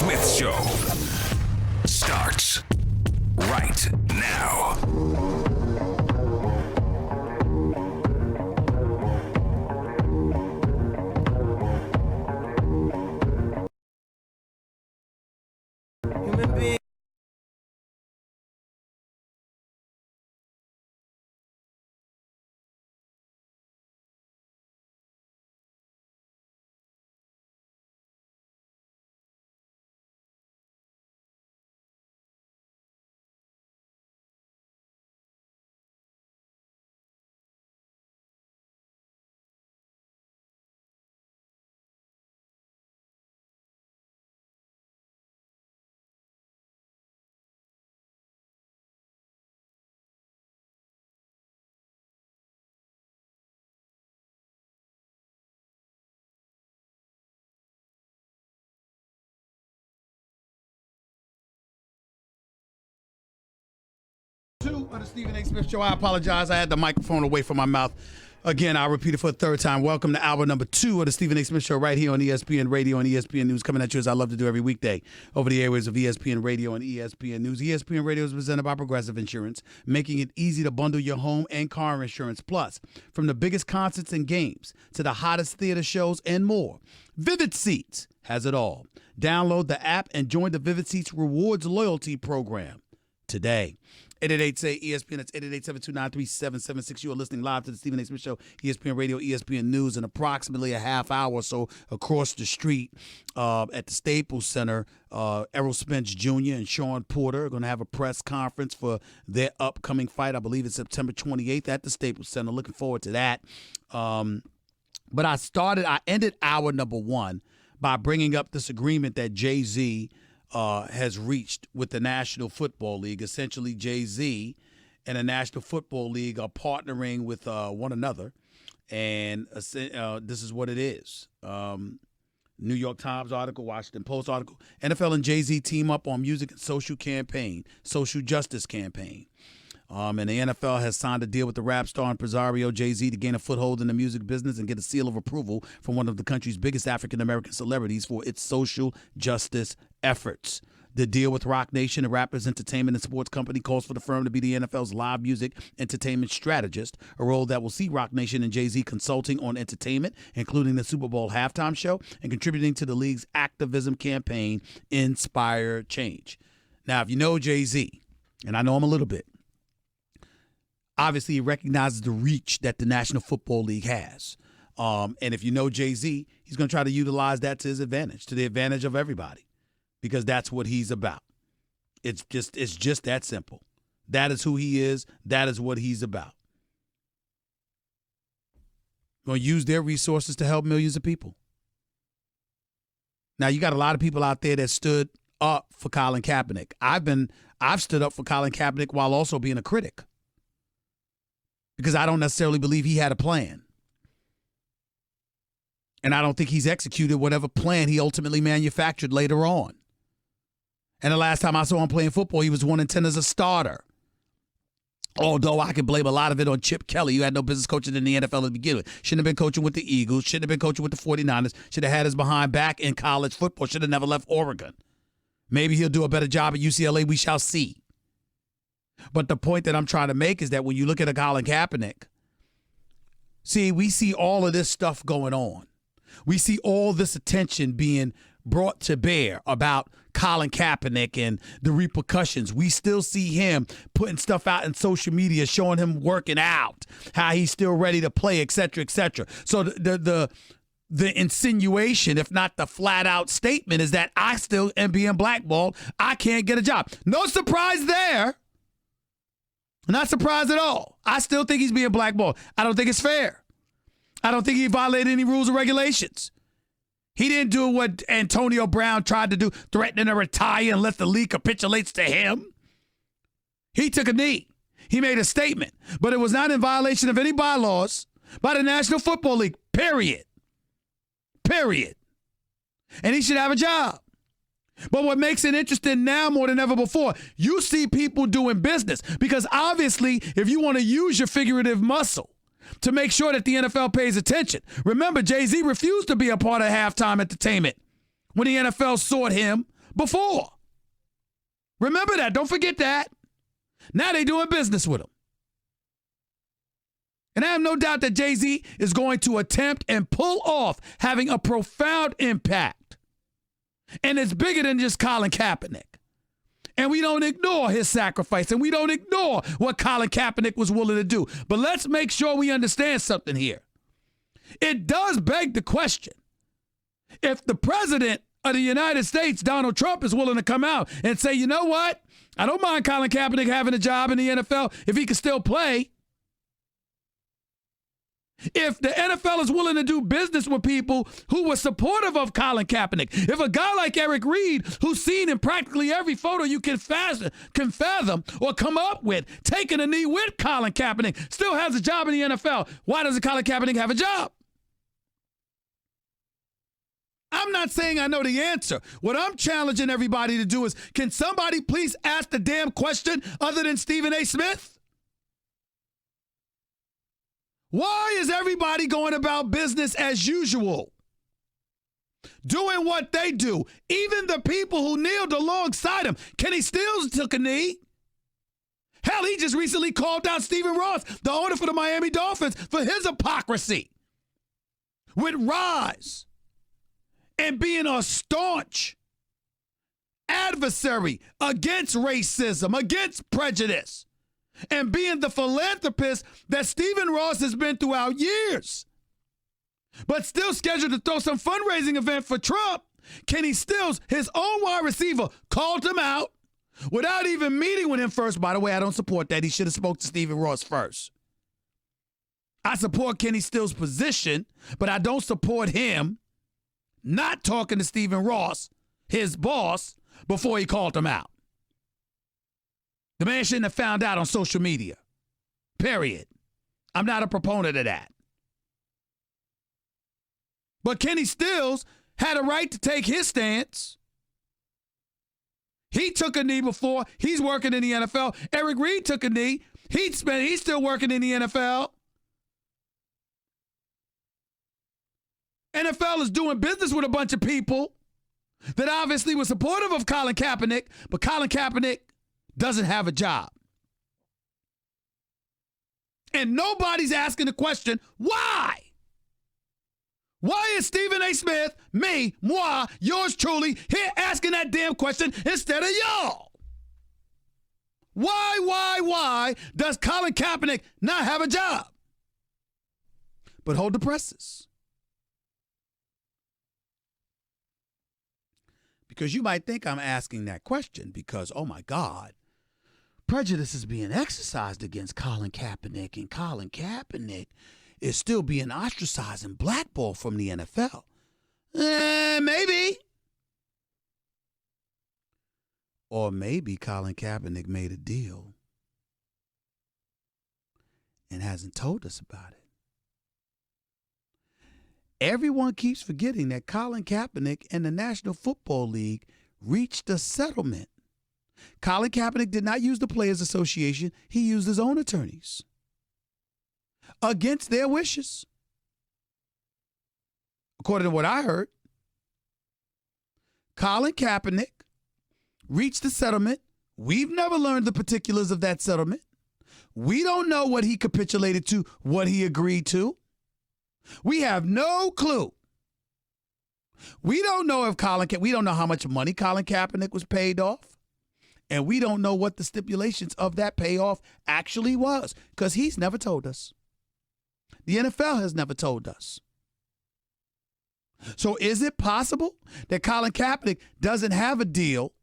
Smith Show starts right now. Human being. Two of the Stephen A. Smith Show. I apologize. I had the microphone away from my mouth. Again, I'll repeat it for a third time. Welcome to hour number 2 of the Stephen A. Smith Show right here on ESPN Radio and ESPN News, coming at you as I love to do every weekday over the airwaves of ESPN Radio and ESPN News. ESPN Radio is presented by Progressive Insurance, making it easy to bundle your home and car insurance. Plus, from the biggest concerts and games to the hottest theater shows and more, Vivid Seats has it all. Download the app and join the Vivid Seats Rewards Loyalty Program today. 888-SAY-ESPN. That's 888-729-3776. You are listening live to the Stephen A. Smith Show, ESPN Radio, ESPN News, in approximately a half hour or so across the street at the Staples Center. Errol Spence Jr. and Sean Porter are going to have a press conference for their upcoming fight. I believe it's September 28th at the Staples Center. Looking forward to that. But I ended hour number 1 by bringing up this agreement that Jay-Z has reached with the National Football League. Essentially, Jay-Z and the National Football League are partnering with one another, and this is what it is. New York Times article, Washington Post article. NFL and Jay-Z team up on music and social justice campaign. And the NFL has signed a deal with the rap star and impresario Jay-Z to gain a foothold in the music business and get a seal of approval from one of the country's biggest African-American celebrities for its social justice efforts. The deal with Roc Nation, a rappers, entertainment, and sports company, calls for the firm to be the NFL's live music entertainment strategist, a role that will see Roc Nation and Jay-Z consulting on entertainment, including the Super Bowl halftime show, and contributing to the league's activism campaign, Inspire Change. Now, if you know Jay-Z, and I know him a little bit, obviously, he recognizes the reach that the National Football League has. And if you know Jay-Z, he's going to try to utilize that to his advantage, to the advantage of everybody, because that's what he's about. It's just that simple. That is who he is. That is what he's about. Going to use their resources to help millions of people. Now, you got a lot of people out there that stood up for Colin Kaepernick. I've stood up for Colin Kaepernick while also being a critic, because I don't necessarily believe he had a plan. And I don't think he's executed whatever plan he ultimately manufactured later on. And the last time I saw him playing football, he was 1-10 as a starter. Although I can blame a lot of it on Chip Kelly, who had no business coaching in the NFL to begin with. Shouldn't have been coaching with the Eagles. Shouldn't have been coaching with the 49ers. Should have had his behind back in college football. Should have never left Oregon. Maybe he'll do a better job at UCLA. We shall see. But the point that I'm trying to make is that when you look at a Colin Kaepernick, we see all of this stuff going on. We see all this attention being brought to bear about Colin Kaepernick and the repercussions. We still see him putting stuff out in social media, showing him working out, how he's still ready to play, et cetera, et cetera. So the insinuation, if not the flat-out statement, is that I still am being blackballed. I can't get a job. No surprise there. Not surprised at all. I still think he's being blackballed. I don't think it's fair. I don't think he violated any rules or regulations. He didn't do what Antonio Brown tried to do, threatening to retire unless the league capitulates to him. He took a knee. He made a statement. But it was not in violation of any bylaws by the National Football League, period. Period. And he should have a job. But what makes it interesting now more than ever before, you see people doing business. Because obviously, if you want to use your figurative muscle to make sure that the NFL pays attention. Remember, Jay-Z refused to be a part of halftime entertainment when the NFL sought him before. Remember that. Don't forget that. Now they doing business with him. And I have no doubt that Jay-Z is going to attempt and pull off having a profound impact. And it's bigger than just Colin Kaepernick. And we don't ignore his sacrifice, and we don't ignore what Colin Kaepernick was willing to do. But let's make sure we understand something here. It does beg the question, if the president of the United States, Donald Trump, is willing to come out and say, you know what? I don't mind Colin Kaepernick having a job in the NFL if he can still play. If the NFL is willing to do business with people who were supportive of Colin Kaepernick, if a guy like Eric Reed, who's seen in practically every photo you can fathom or come up with, taking a knee with Colin Kaepernick, still has a job in the NFL, why doesn't Colin Kaepernick have a job? I'm not saying I know the answer. What I'm challenging everybody to do is, can somebody please ask the damn question other than Stephen A. Smith? Why is everybody going about business as usual? Doing what they do. Even the people who kneeled alongside him. Kenny Stills took a knee. Hell, he just recently called out Stephen Ross, the owner for the Miami Dolphins, for his hypocrisy with Rise and being a staunch adversary against racism, against prejudice, and being the philanthropist that Stephen Ross has been throughout years. But still scheduled to throw some fundraising event for Trump, Kenny Stills, his own wide receiver, called him out without even meeting with him first. By the way, I don't support that. He should have spoke to Stephen Ross first. I support Kenny Stills' position, but I don't support him not talking to Stephen Ross, his boss, before he called him out. The man shouldn't have found out on social media. Period. I'm not a proponent of that. But Kenny Stills had a right to take his stance. He took a knee before. He's working in the NFL. Eric Reed took a knee. He's still working in the NFL. NFL is doing business with a bunch of people that obviously were supportive of Colin Kaepernick, but Colin Kaepernick doesn't have a job. And nobody's asking the question, why? Why is Stephen A. Smith, me, moi, yours truly, here asking that damn question instead of y'all? Why does Colin Kaepernick not have a job? But hold the presses. Because you might think I'm asking that question because, oh my God, prejudice is being exercised against Colin Kaepernick, and Colin Kaepernick is still being ostracized and blackballed from the NFL. Maybe. Or maybe Colin Kaepernick made a deal and hasn't told us about it. Everyone keeps forgetting that Colin Kaepernick and the National Football League reached a settlement. Colin Kaepernick did not use the Players Association. He used his own attorneys against their wishes. According to what I heard, Colin Kaepernick reached a settlement. We've never learned the particulars of that settlement. We don't know what he capitulated to, what he agreed to. We have no clue. We don't know if we don't know how much money Colin Kaepernick was paid off. And we don't know what the stipulations of that payoff actually was, because he's never told us. The NFL has never told us. So is it possible that Colin Kaepernick doesn't have a deal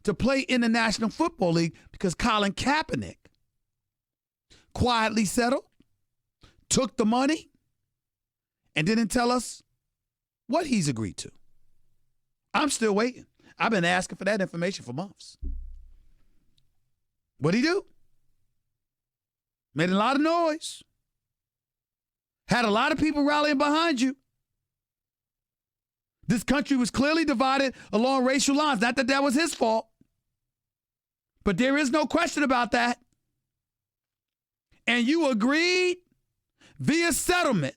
to play in the National Football League because Colin Kaepernick quietly settled, took the money, and didn't tell us what he's agreed to? I'm still waiting. I've been asking for that information for months. What'd he do? Made a lot of noise. Had a lot of people rallying behind you. This country was clearly divided along racial lines. Not that that was his fault. But there is no question about that. And you agreed via settlement.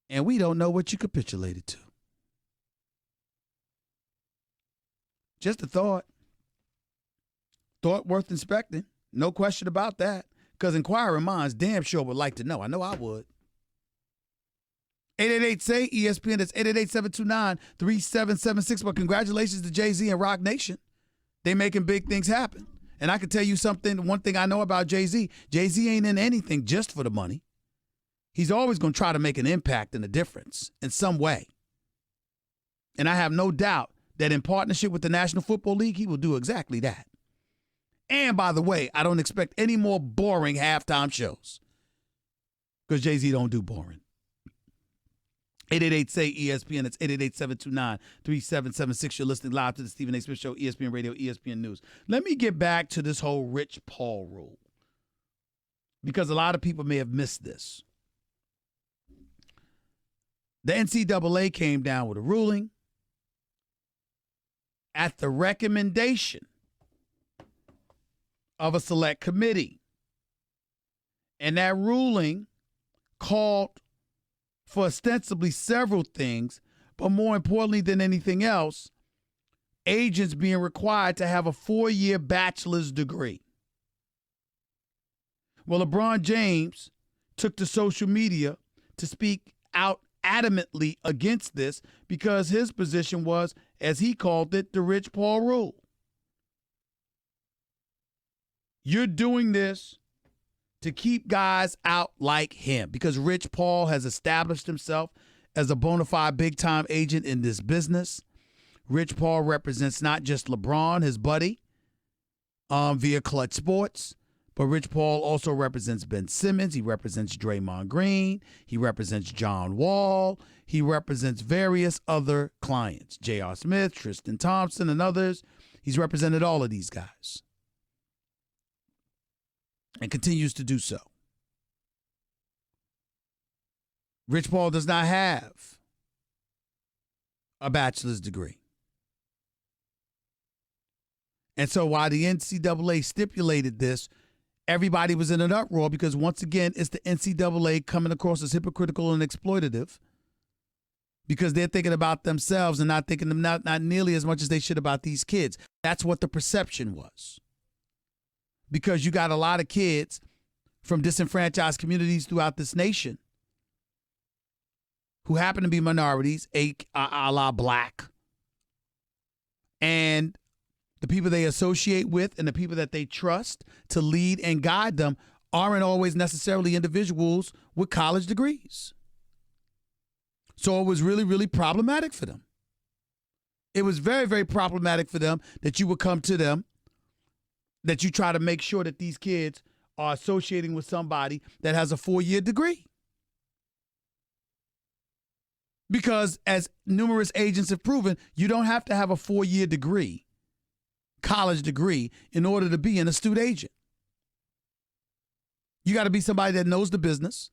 And we don't know what you capitulated to. Just a thought. Thought worth inspecting. No question about that. Because inquiring minds damn sure would like to know. I know I would. 888-SAY-ESPN. That's 888-729-3776. But congratulations to Jay-Z and Rock Nation. They making big things happen. And I can tell you something, one thing I know about Jay-Z. Jay-Z ain't in anything just for the money. He's always going to try to make an impact and a difference in some way. And I have no doubt that in partnership with the National Football League, he will do exactly that. And by the way, I don't expect any more boring halftime shows because Jay-Z don't do boring. 888-SAY-ESPN. It's 888-729-3776. You're listening live to the Stephen A. Smith Show, ESPN Radio, ESPN News. Let me get back to this whole Rich Paul rule because a lot of people may have missed this. The NCAA came down with a ruling at the recommendation of a select committee. And that ruling called for ostensibly several things, but more importantly than anything else, agents being required to have a 4-year bachelor's degree. Well, LeBron James took to social media to speak out adamantly against this because his position was, as he called it, the Rich Paul rule. You're doing this to keep guys out like him because Rich Paul has established himself as a bona fide big-time agent in this business. Rich Paul represents not just LeBron, his buddy, via Clutch Sports, but Rich Paul also represents Ben Simmons. He represents Draymond Green. He represents John Wall. He represents various other clients, J.R. Smith, Tristan Thompson, and others. He's represented all of these guys and continues to do so. Rich Paul does not have a bachelor's degree. And so while the NCAA stipulated this, everybody was in an uproar because, once again, it's the NCAA coming across as hypocritical and exploitative because they're thinking about themselves and not thinking not nearly as much as they should about these kids. That's what the perception was. Because you got a lot of kids from disenfranchised communities throughout this nation who happen to be minorities, a la black, and the people they associate with and the people that they trust to lead and guide them aren't always necessarily individuals with college degrees. So it was really, really problematic for them. It was very, very problematic for them that you would come to them, that you try to make sure that these kids are associating with somebody that has a 4-year degree. Because as numerous agents have proven, you don't have to have a 4-year degree, college degree, in order to be an astute agent. You got to be somebody that knows the business,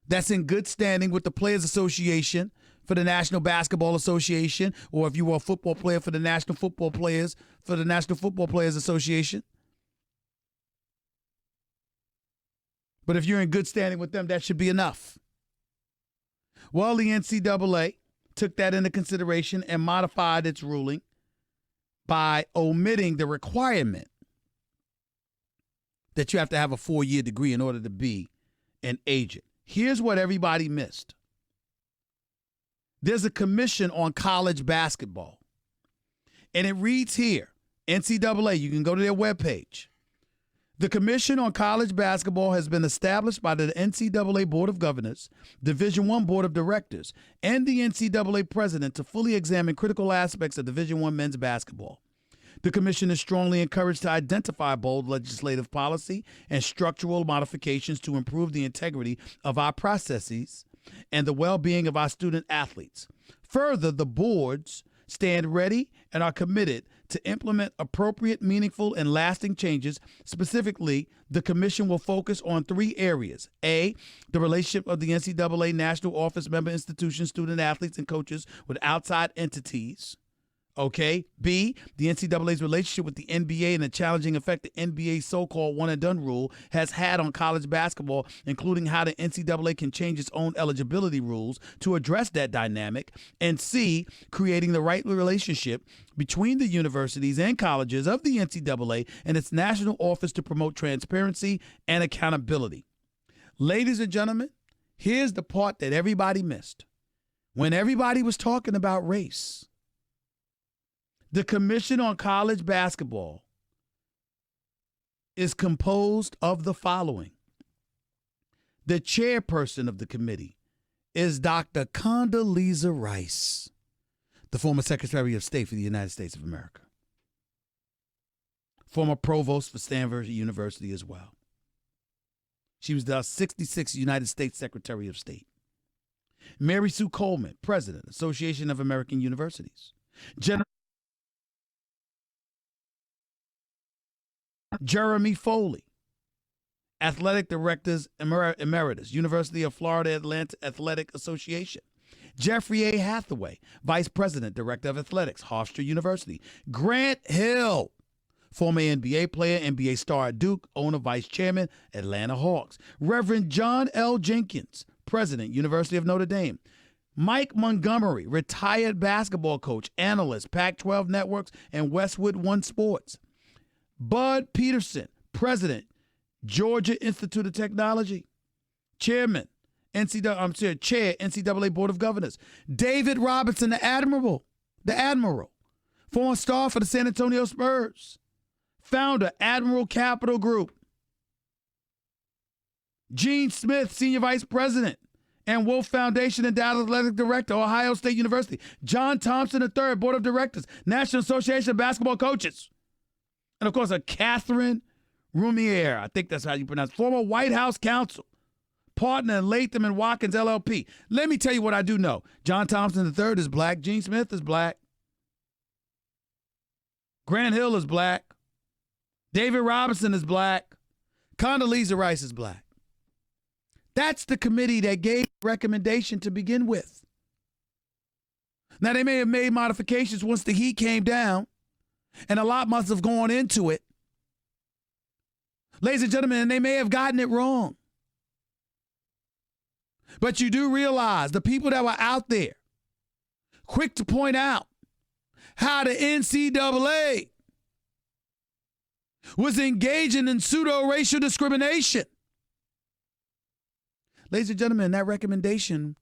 that's in good standing with the Players Association for the National Basketball Association, or if you were a football player for the National Football Players Association. But if you're in good standing with them, that should be enough. Well, the NCAA took that into consideration and modified its ruling by omitting the requirement that you have to have a 4-year degree in order to be an agent. Here's what everybody missed. There's a commission on college basketball. And it reads here, NCAA, you can go to their webpage. The Commission on College Basketball has been established by the NCAA Board of Governors, Division I Board of Directors, and the NCAA President to fully examine critical aspects of Division I men's basketball. The Commission is strongly encouraged to identify bold legislative policy and structural modifications to improve the integrity of our processes and the well-being of our student athletes. Further, the boards stand ready and are committed to implement appropriate, meaningful, and lasting changes. Specifically, the Commission will focus on 3 areas. A, the relationship of the NCAA National Office member institutions, student athletes, and coaches with outside entities. Okay. B, the NCAA's relationship with the NBA and the challenging effect the NBA's so-called one-and-done rule has had on college basketball, including how the NCAA can change its own eligibility rules to address that dynamic. And C, creating the right relationship between the universities and colleges of the NCAA and its national office to promote transparency and accountability. Ladies and gentlemen, here's the part that everybody missed. When everybody was talking about race, the Commission on College Basketball is composed of the following. The chairperson of the committee is Dr. Condoleezza Rice, the former Secretary of State for the United States of America, former provost for Stanford University as well. She was the 66th United States Secretary of State. Mary Sue Coleman, President, Association of American Universities. Jeremy Foley, Athletic Directors Emeritus, University of Florida Atlanta Athletic Association. Jeffrey A. Hathaway, Vice President, Director of Athletics, Hofstra University. Grant Hill, former NBA player, NBA star at Duke, owner, Vice Chairman, Atlanta Hawks. Reverend John L. Jenkins, President, University of Notre Dame. Mike Montgomery, retired basketball coach, analyst, Pac-12 Networks, and Westwood One Sports. Bud Peterson, President, Georgia Institute of Technology. Chair, NCAA Board of Governors. David Robinson, the Admiral, former star for the San Antonio Spurs. Founder, Admiral Capital Group. Gene Smith, Senior Vice President and Wolf Foundation and Dallas Athletic Director, Ohio State University. John Thompson III, Board of Directors, National Association of Basketball Coaches. And, of course, a Catherine Rumiere, I think that's how you pronounce it, former White House counsel, partner in Latham and Watkins LLP. Let me tell you what I do know. John Thompson III is black. Gene Smith is black. Grant Hill is black. David Robinson is black. Condoleezza Rice is black. That's the committee that gave the recommendation to begin with. Now, they may have made modifications once the heat came down, and a lot must have gone into it. Ladies and gentlemen, they may have gotten it wrong. But you do realize the people that were out there, quick to point out how the NCAA was engaging in pseudo-racial discrimination. Ladies and gentlemen, that recommendation,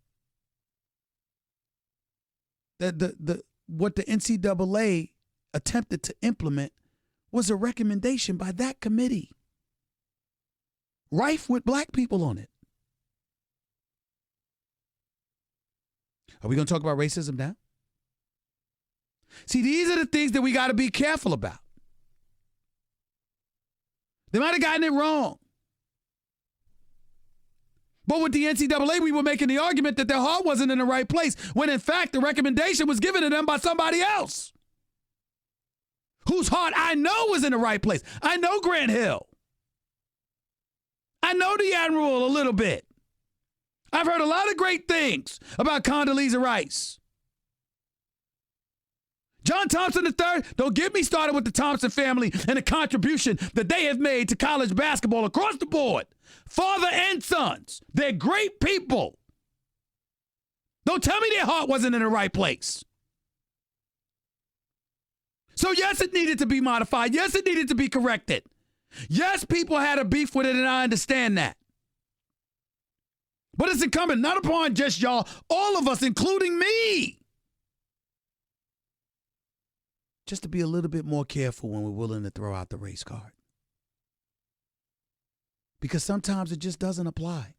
what the NCAA attempted to implement was a recommendation by that committee, rife with black people on it. Are we going to talk about racism now? See, these are the things that we got to be careful about. They might have gotten it wrong. But with the NCAA, we were making the argument that their heart wasn't in the right place, when in fact the recommendation was given to them by somebody else, whose heart I know was in the right place. I know Grant Hill. I know the Admiral a little bit. I've heard a lot of great things about Condoleezza Rice. John Thompson III, don't get me started with the Thompson family and the contribution that they have made to college basketball across the board. Father and sons, they're great people. Don't tell me their heart wasn't in the right place. So yes, it needed to be modified. Yes, it needed to be corrected. Yes, people had a beef with it, and I understand that. But it's incumbent not upon just y'all, all of us, including me, just to be a little bit more careful when we're willing to throw out the race card. Because sometimes it just doesn't apply.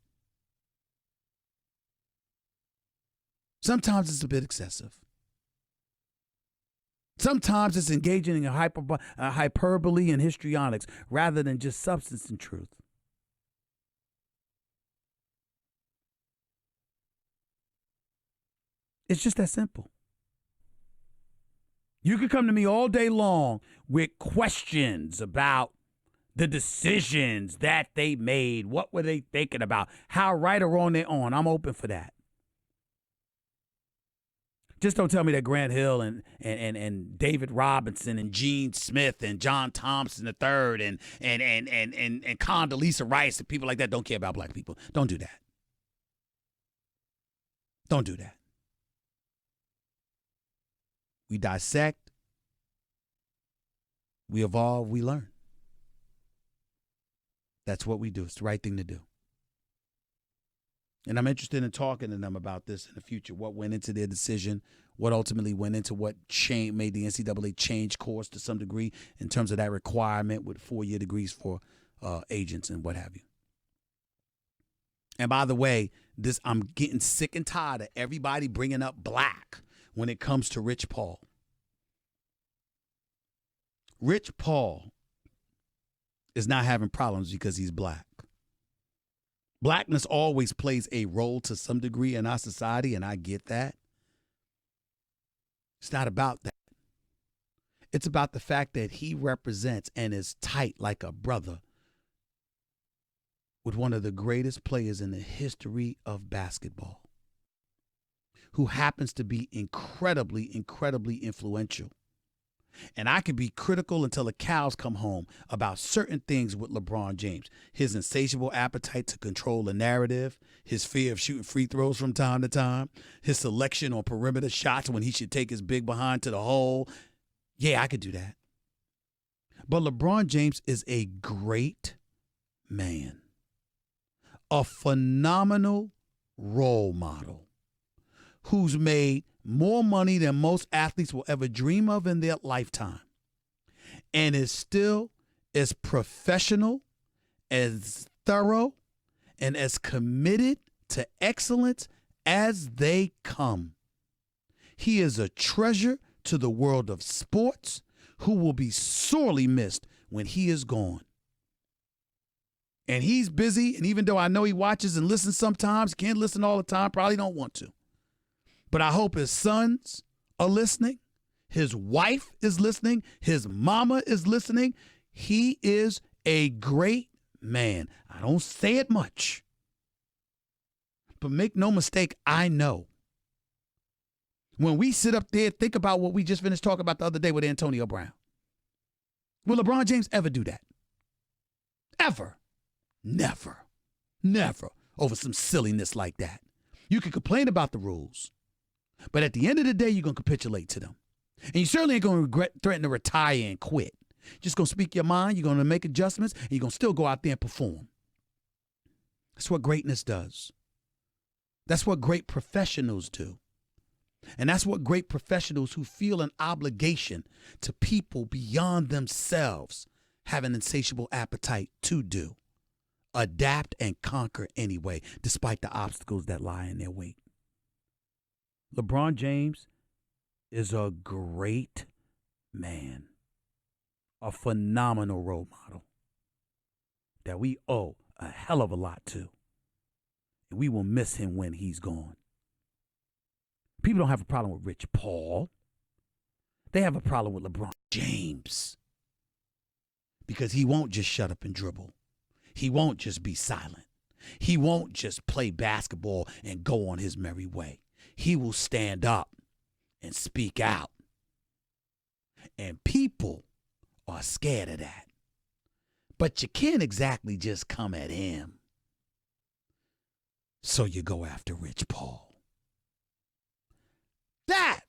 Sometimes it's a bit excessive. Sometimes it's engaging in hyperbole and histrionics rather than just substance and truth. It's just that simple. You could come to me all day long with questions about the decisions that they made. What were they thinking about? How right or wrong they're on. I'm open for that. Just don't tell me that Grant Hill and David Robinson and Gene Smith and John Thompson III and Condoleezza Rice and people like that don't care about black people. Don't do that. Don't do that. We dissect, we evolve, we learn. That's what we do. It's the right thing to do. And I'm interested in talking to them about this in the future. What went into their decision, what ultimately went into what made the NCAA change course to some degree in terms of that requirement with 4-year degrees for agents and what have you. And by the way, I'm getting sick and tired of everybody bringing up black when it comes to Rich Paul. Rich Paul is not having problems because he's black. Blackness always plays a role to some degree in our society, and I get that. It's not about that. It's about the fact that he represents and is tight like a brother with one of the greatest players in the history of basketball, who happens to be incredibly, incredibly influential. And I can be critical until the cows come home about certain things with LeBron James. His insatiable appetite to control the narrative, his fear of shooting free throws from time to time, his selection on perimeter shots when he should take his big behind to the hole. Yeah, I could do that. But LeBron James is a great man, a phenomenal role model who's made more money than most athletes will ever dream of in their lifetime, and is still as professional, as thorough, and as committed to excellence as they come. He is a treasure to the world of sports who will be sorely missed when he is gone. And he's busy, and even though I know he watches and listens sometimes, can't listen all the time, probably don't want to. But I hope his sons are listening. His wife is listening. His mama is listening. He is a great man. I don't say it much. But make no mistake, I know. When we sit up there, think about what we just finished talking about the other day with Antonio Brown. Will LeBron James ever do that? Ever. Never. Never. Over some silliness like that. You can complain about the rules, but at the end of the day, you're going to capitulate to them. And you certainly ain't going to threaten to retire and quit. You're just going to speak your mind. You're going to make adjustments. And you're going to still go out there and perform. That's what greatness does. That's what great professionals do. And that's what great professionals who feel an obligation to people beyond themselves have an insatiable appetite to do. Adapt and conquer anyway, despite the obstacles that lie in their wake. LeBron James is a great man, a phenomenal role model that we owe a hell of a lot to. And we will miss him when he's gone. People don't have a problem with Rich Paul. They have a problem with LeBron James. Because he won't just shut up and dribble. He won't just be silent. He won't just play basketball and go on his merry way. He will stand up and speak out. And people are scared of that. But you can't exactly just come at him. So you go after Rich Paul. That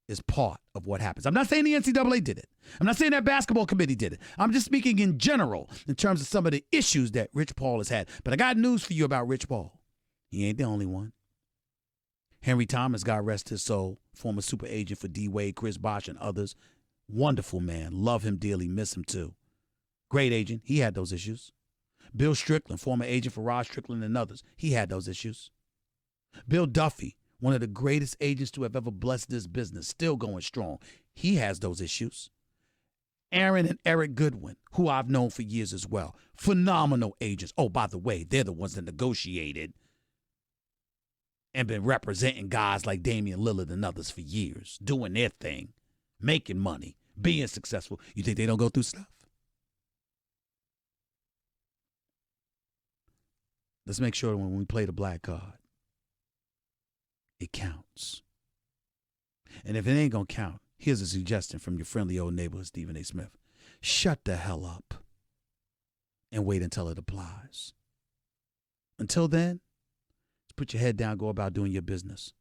is part of what happens. I'm not saying the NCAA did it. I'm not saying that basketball committee did it. I'm just speaking in general in terms of some of the issues that Rich Paul has had. But I got news for you about Rich Paul. He ain't the only one. Henry Thomas, God rest his soul, former super agent for D. Wade, Chris Bosh, and others. Wonderful man. Love him dearly. Miss him too. Great agent. He had those issues. Bill Strickland, former agent for Rod Strickland and others. He had those issues. Bill Duffy, one of the greatest agents to have ever blessed this business, still going strong. He has those issues. Aaron and Eric Goodwin, who I've known for years as well. Phenomenal agents. Oh, by the way, they're the ones that negotiated and been representing guys like Damian Lillard and others for years, doing their thing, making money, being successful. You think they don't go through stuff? Let's make sure when we play the black card, it counts. And if it ain't going to count, here's a suggestion from your friendly old neighborhood, Stephen A. Smith. Shut the hell up and wait until it applies. Until then, just put your head down, go about doing your business,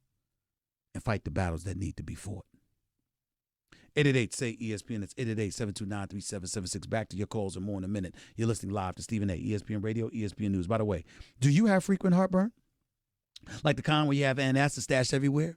and fight the battles that need to be fought. 888-SAY-ESPN. It's 888-729-3776. Back to your calls and more in a minute. You're listening live to Stephen A. ESPN Radio, ESPN News. By the way, do you have frequent heartburn? Like the kind where you have antacids stashed everywhere?